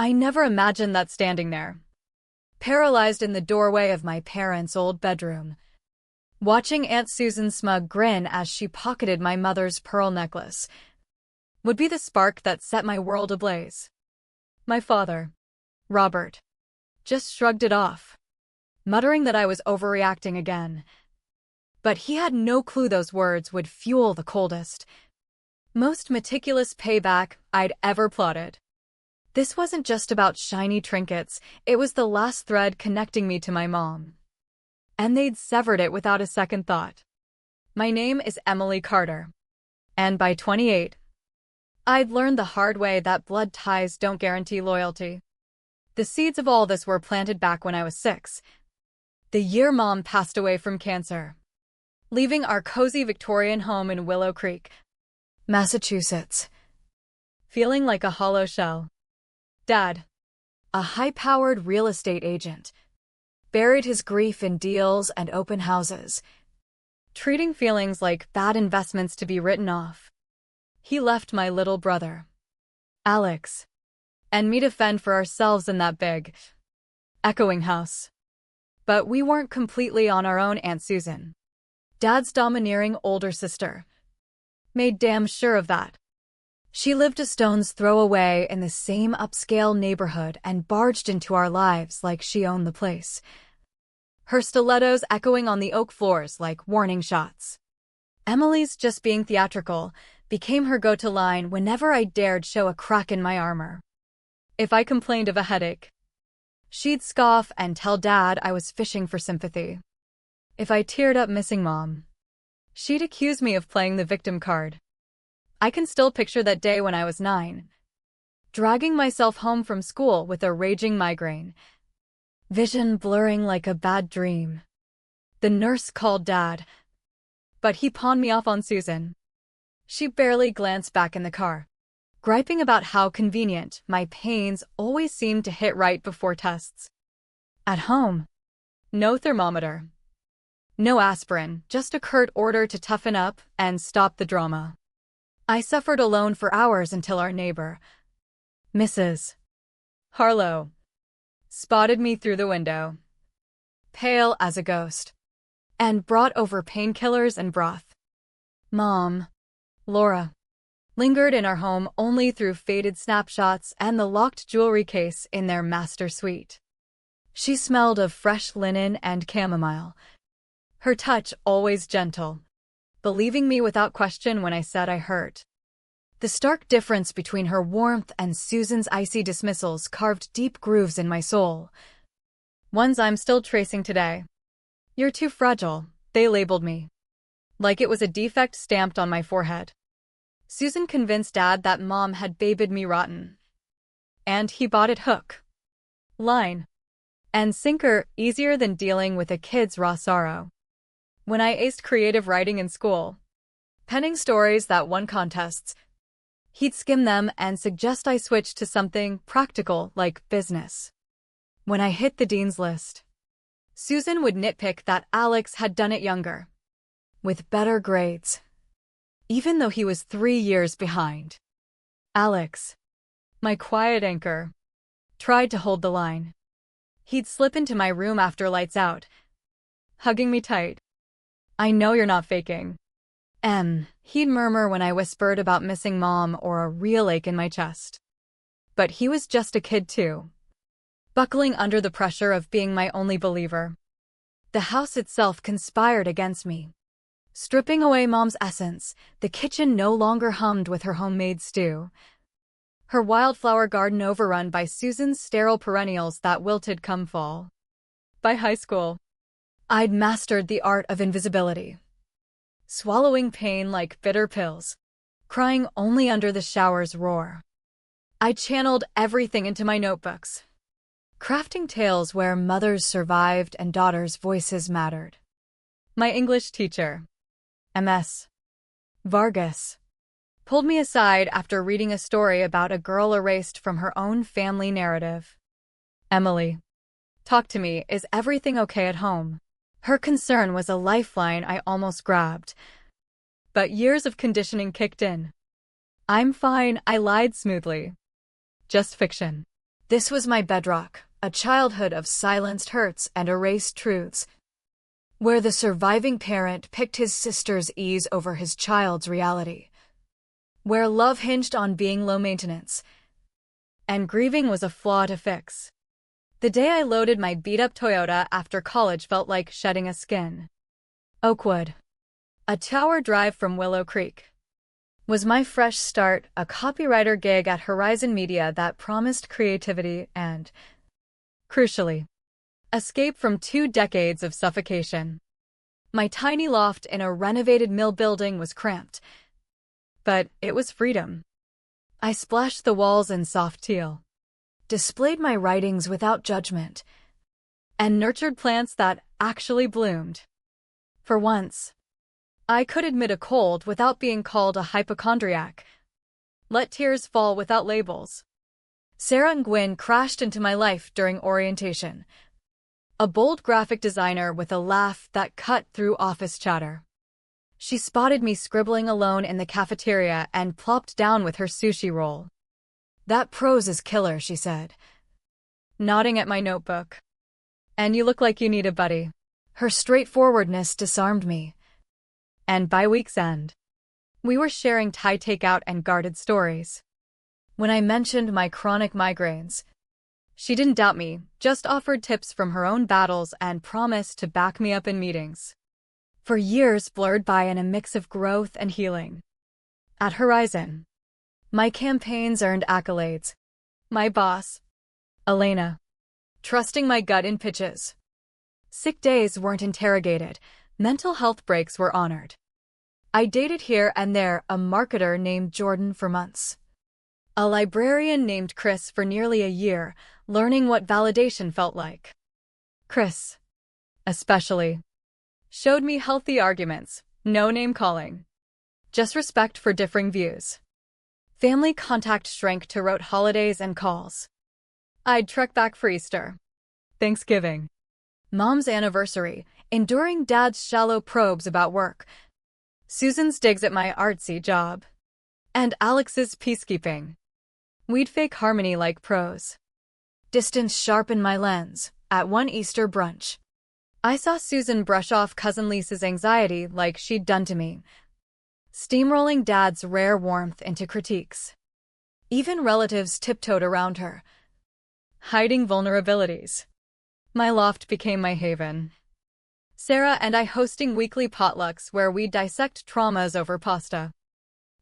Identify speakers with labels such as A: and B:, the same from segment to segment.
A: I never imagined that standing there, paralyzed in the doorway of my parents' old bedroom, watching Aunt Susan's smug grin as she pocketed my mother's pearl necklace, would be the spark that set my world ablaze. My father, Robert, just shrugged it off, muttering that I was overreacting again. But he had no clue those words would fuel the coldest, most meticulous payback I'd ever plotted. This wasn't just about shiny trinkets, it was the last thread connecting me to my mom. And they'd severed it without a second thought. My name is Emily Carter. And by 28, I'd learned the hard way that blood ties don't guarantee loyalty. The seeds of all this were planted back when I was 6, the year Mom passed away from cancer, leaving our cozy Victorian home in Willow Creek, Massachusetts, feeling like a hollow shell. Dad, a high-powered real estate agent, buried his grief in deals and open houses, treating feelings like bad investments to be written off. He left my little brother, Alex, and me to fend for ourselves in that big, echoing house. But we weren't completely on our own. Aunt Susan, Dad's domineering older sister, made damn sure of that. She lived a stone's throw away in the same upscale neighborhood and barged into our lives like she owned the place, her stilettos echoing on the oak floors like warning shots. Emily's just being theatrical became her go-to line whenever I dared show a crack in my armor. If I complained of a headache, she'd scoff and tell Dad I was fishing for sympathy. If I teared up missing Mom, she'd accuse me of playing the victim card. I can still picture that day when I was 9, dragging myself home from school with a raging migraine, vision blurring like a bad dream. The nurse called Dad, but he pawned me off on Susan. She barely glanced back in the car, griping about how convenient my pains always seemed to hit right before tests. At home, no thermometer, no aspirin, just a curt order to toughen up and stop the drama. I suffered alone for hours until our neighbor, Mrs. Harlow, spotted me through the window, pale as a ghost, and brought over painkillers and broth. Mom, Laura, lingered in our home only through faded snapshots and the locked jewelry case in their master suite. She smelled of fresh linen and chamomile, her touch always gentle, believing me without question when I said I hurt. The stark difference between her warmth and Susan's icy dismissals carved deep grooves in my soul, ones I'm still tracing today. "You're too fragile," they labeled me, like it was a defect stamped on my forehead. Susan convinced Dad that Mom had babied me rotten, and he bought it hook, line, and sinker, easier than dealing with a kid's raw sorrow. When I aced creative writing in school, penning stories that won contests, he'd skim them and suggest I switch to something practical like business. When I hit the dean's list, Susan would nitpick that Alex had done it younger, with better grades, even though he was 3 years behind. Alex, my quiet anchor, tried to hold the line. He'd slip into my room after lights out, hugging me tight. "I know you're not faking." He'd murmur when I whispered about missing Mom or a real ache in my chest. But he was just a kid too, buckling under the pressure of being my only believer. The house itself conspired against me. Stripping away Mom's essence, the kitchen no longer hummed with her homemade stew, her wildflower garden overrun by Susan's sterile perennials that wilted come fall. By high school, I'd mastered the art of invisibility, swallowing pain like bitter pills, crying only under the shower's roar. I channeled everything into my notebooks, crafting tales where mothers survived and daughters' voices mattered. My English teacher, Ms. Vargas, pulled me aside after reading a story about a girl erased from her own family narrative. "Emily, talk to me, is everything okay at home?" Her concern was a lifeline I almost grabbed. But years of conditioning kicked in. "I'm fine," I lied smoothly. "Just fiction." This was my bedrock, a childhood of silenced hurts and erased truths, where the surviving parent picked his sister's ease over his child's reality, where love hinged on being low maintenance, and grieving was a flaw to fix. The day I loaded my beat-up Toyota after college felt like shedding a skin. Oakwood, a 2-hour drive from Willow Creek, was my fresh start, a copywriter gig at Horizon Media that promised creativity and, crucially, escape from 2 decades of suffocation. My tiny loft in a renovated mill building was cramped, but it was freedom. I splashed the walls in soft teal, displayed my writings without judgment, and nurtured plants that actually bloomed. For once, I could admit a cold without being called a hypochondriac. Let tears fall without labels. Sarah and Gwyn crashed into my life during orientation, a bold graphic designer with a laugh that cut through office chatter. She spotted me scribbling alone in the cafeteria and plopped down with her sushi roll. "That prose is killer," she said, nodding at my notebook. "And you look like you need a buddy." Her straightforwardness disarmed me. And by week's end, we were sharing Thai takeout and guarded stories. When I mentioned my chronic migraines, she didn't doubt me, just offered tips from her own battles and promised to back me up in meetings. For years blurred by in a mix of growth and healing. At Horizon, my campaigns earned accolades. My boss, Elena, trusting my gut in pitches. Sick days weren't interrogated, mental health breaks were honored. I dated here and there a marketer named Jordan for months, a librarian named Chris for nearly a year, learning what validation felt like. Chris, especially, showed me healthy arguments, no name-calling, just respect for differing views. Family contact shrank to rote holidays and calls. I'd trek back for Easter, Thanksgiving, Mom's anniversary, enduring Dad's shallow probes about work, Susan's digs at my artsy job, and Alex's peacekeeping. We'd fake harmony like pros. Distance sharpened my lens. At one Easter brunch, I saw Susan brush off Cousin Lisa's anxiety like she'd done to me, steamrolling Dad's rare warmth into critiques. Even relatives tiptoed around her, hiding vulnerabilities. My loft became my haven. Sarah and I hosting weekly potlucks where we dissect traumas over pasta.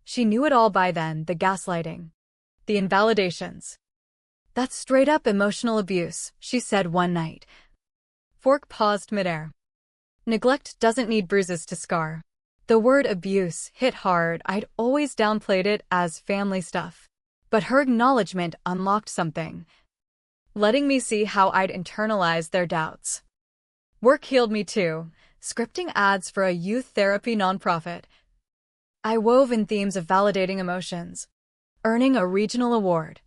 A: She knew it all by then, the gaslighting, the invalidations. "That's straight-up emotional abuse," she said one night. Fork paused midair. "Neglect doesn't need bruises to scar." The word abuse hit hard. I'd always downplayed it as family stuff. But her acknowledgement unlocked something, letting me see how I'd internalized their doubts. Work healed me too, scripting ads for a youth therapy nonprofit. I wove in themes of validating emotions, earning a regional award.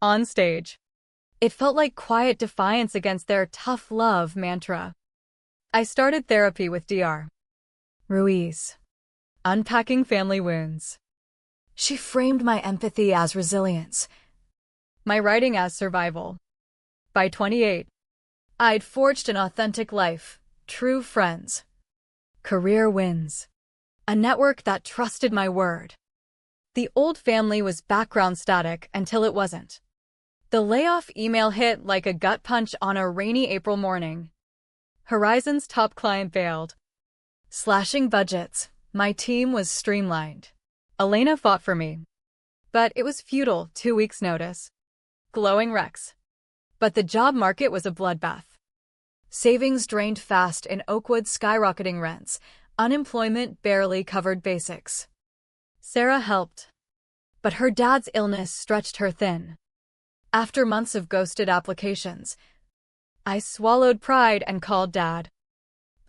A: On stage, it felt like quiet defiance against their tough love mantra. I started therapy with Dr. Ruiz, unpacking family wounds. She framed my empathy as resilience, my writing as survival. By 28, I'd forged an authentic life, true friends, career wins, a network that trusted my word. The old family was background static until it wasn't. The layoff email hit like a gut punch on a rainy April morning. Horizon's top client bailed, slashing budgets. My team was streamlined. Elena fought for me, but it was futile. 2 weeks' notice. Glowing recs. But the job market was a bloodbath. Savings drained fast in Oakwood, skyrocketing rents. Unemployment barely covered basics. Sarah helped, but her dad's illness stretched her thin. After months of ghosted applications, I swallowed pride and called Dad.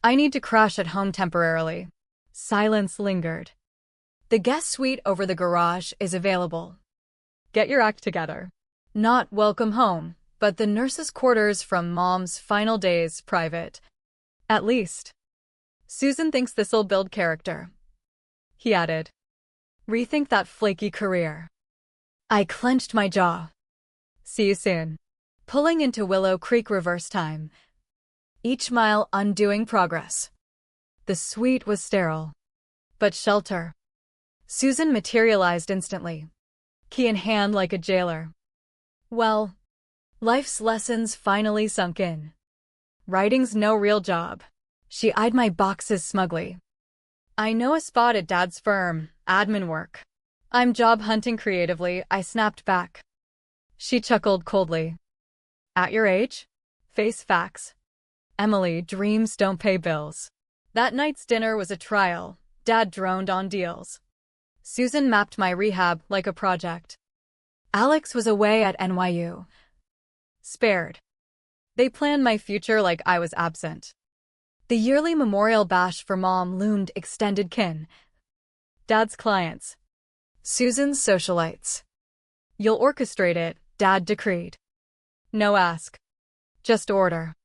A: "I need to crash at home temporarily." Silence lingered. "The guest suite over the garage is available. Get your act together." Not welcome home, but the nurse's quarters from Mom's final days private. "At least Susan thinks this'll build character," he added. "Rethink that flaky career." I clenched my jaw. See you soon. Pulling into Willow Creek reverse time. Each mile undoing progress. The suite was sterile. But shelter. Susan materialized instantly. Key in hand like a jailer. Well, life's lessons finally sunk in. Writing's no real job. She eyed my boxes smugly. I know a spot at Dad's firm, admin work. I'm job hunting creatively, I snapped back. She chuckled coldly. At your age? Face facts. Emily, dreams don't pay bills. That night's dinner was a trial. Dad droned on deals. Susan mapped my rehab like a project. Alex was away at NYU. Spared. They planned my future like I was absent. The yearly memorial bash for Mom loomed extended kin. Dad's clients. Susan's socialites. You'll orchestrate it, Dad decreed. No ask. Just order.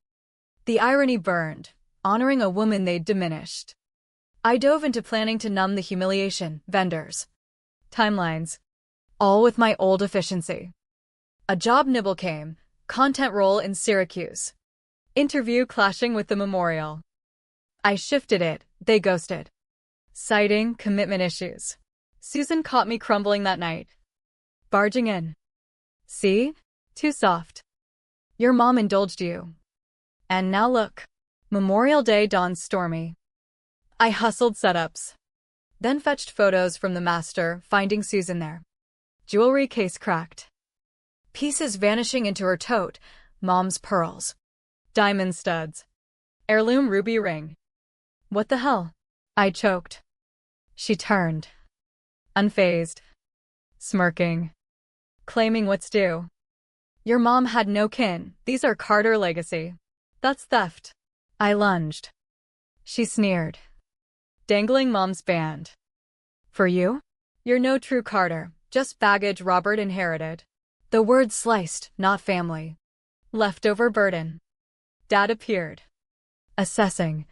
A: The irony burned, honoring a woman they'd diminished. I dove into planning to numb the humiliation, vendors. Timelines. All with my old efficiency. A job nibble came, content role in Syracuse. Interview clashing with the memorial. I shifted it, they ghosted. Citing commitment issues. Susan caught me crumbling that night. Barging in. See? Too soft. Your mom indulged you. And now look. Memorial Day dawned stormy. I hustled setups. Then fetched photos from the master, finding Susan there. Jewelry case cracked. Pieces vanishing into her tote, Mom's pearls. Diamond studs. Heirloom ruby ring. What the hell? I choked. She turned. Unfazed. Smirking. Claiming what's due. Your mom had no kin, these are Carter legacy. That's theft. I lunged. She sneered. Dangling Mom's band. For you? You're no true Carter, just baggage Robert inherited. The word sliced, not family. Leftover burden. Dad appeared. Assessing.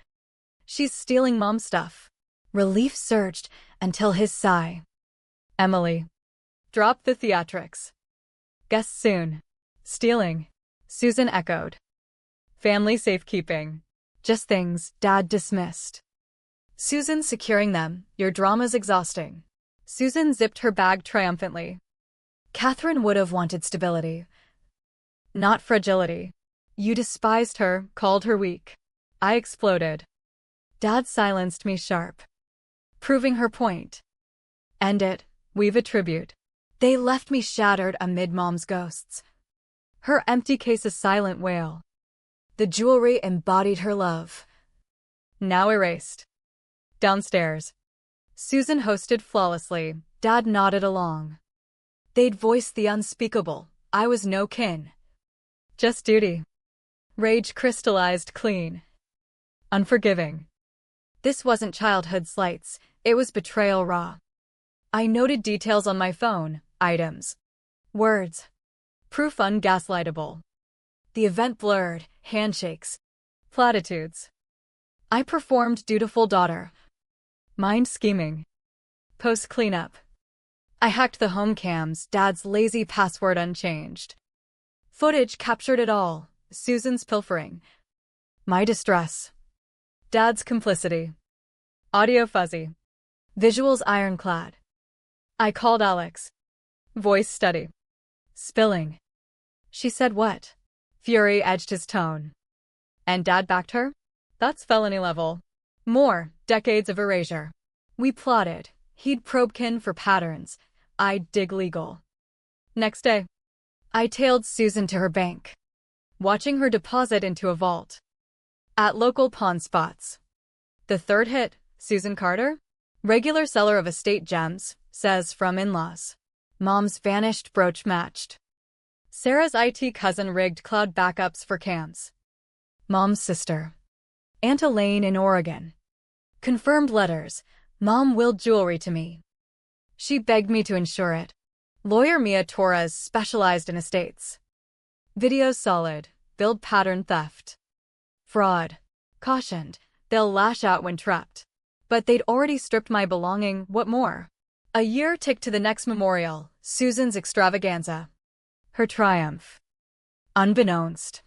A: She's stealing Mom's stuff. Relief surged until his sigh. Emily. Drop the theatrics. Guess soon. Stealing. Susan echoed. Family safekeeping. Just things Dad dismissed. Susan securing them, your drama's exhausting. Susan zipped her bag triumphantly. Catherine would have wanted stability. Not fragility. You despised her, called her weak. I exploded. Dad silenced me sharp. Proving her point. End it, we've a tribute. They left me shattered amid Mom's ghosts. Her empty case a silent wail. The jewelry embodied her love. Now erased. Downstairs. Susan hosted flawlessly, Dad nodded along. They'd voiced the unspeakable, I was no kin. Just duty. Rage crystallized clean. Unforgiving. This wasn't childhood slights, it was betrayal raw. I noted details on my phone, items. Words. Proof ungaslightable. The event blurred, handshakes. Platitudes. I performed dutiful daughter. Mind scheming. Post cleanup. I hacked the home cams, Dad's lazy password unchanged. Footage captured it all, Susan's pilfering. My distress. Dad's complicity. Audio fuzzy. Visuals ironclad. I called Alex. Voice steady. Spilling. She said what? Fury edged his tone. And Dad backed her? That's felony level. More, decades of erasure. We plotted. He'd probe kin for patterns. I'd dig legal. Next day, I tailed Susan to her bank, watching her deposit into a vault. At local pawn spots. The third hit, Susan Carter? Regular seller of estate gems, says from in-laws. Mom's vanished brooch matched. Sarah's IT cousin rigged cloud backups for cams. Mom's sister. Aunt Elaine in Oregon. Confirmed letters. Mom willed jewelry to me. She begged me to insure it. Lawyer Mia Torres specialized in estates. Videos solid. Build pattern theft. Fraud. Cautioned. They'll lash out when trapped. But they'd already stripped my belonging, what more? A year ticked to the next memorial, Susan's extravaganza. Her triumph. Unbeknownst,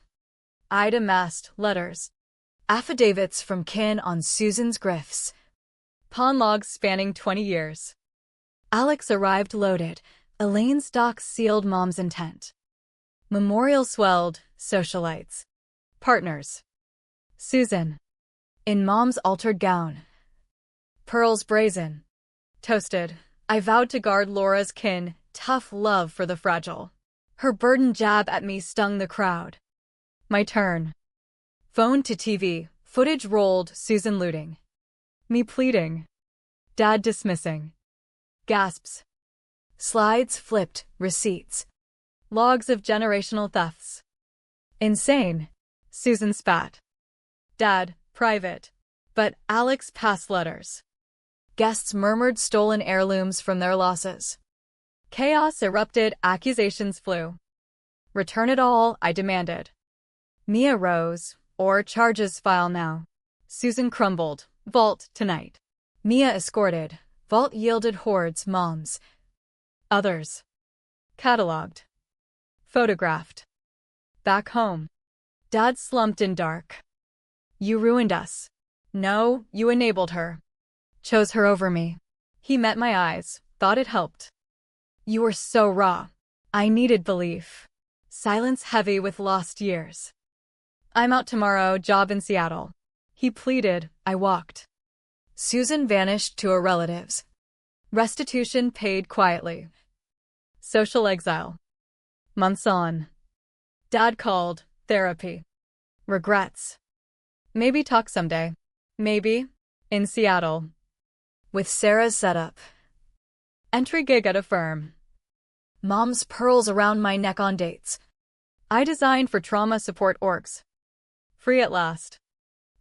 A: I'd amassed letters, affidavits from kin on Susan's grifts, pawn logs spanning 20 years. Alex arrived loaded. Elaine's docs sealed Mom's intent. Memorial swelled, socialites. Partners. Susan. In Mom's altered gown. Pearls brazen. Toasted. I vowed to guard Laura's kin, tough love for the fragile. Her burdened jab at me stung the crowd. My turn. Phone to TV, footage rolled, Susan looting. Me pleading. Dad dismissing. Gasps. Slides flipped, receipts. Logs of generational thefts. Insane. Susan spat. Dad, private. But Alex passed letters. Guests murmured stolen heirlooms from their losses. Chaos erupted, accusations flew. Return it all, I demanded. Mia rose, or charges file now. Susan crumbled, vault tonight. Mia escorted, vault yielded hordes, moms. Others. Catalogued. Photographed. Back home. Dad slumped in dark. You ruined us. No, you enabled her. Chose her over me. He met my eyes, thought it helped. You were so raw. I needed belief. Silence heavy with lost years. I'm out tomorrow, job in Seattle. He pleaded, I walked. Susan vanished to her relatives. Restitution paid quietly. Social exile. Months on. Dad called, therapy. Regrets. Maybe talk someday. Maybe. In Seattle. With Sarah's setup. Entry gig at a firm. Mom's pearls around my neck on dates. I designed for trauma support orgs. Free at last.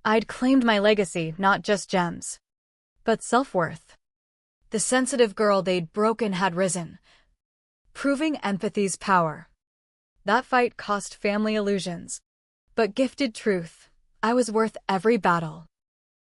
A: I'd claimed my legacy, not just gems. But self-worth. The sensitive girl they'd broken had risen. Proving empathy's power. That fight cost family illusions. But gifted truth. I was worth every battle.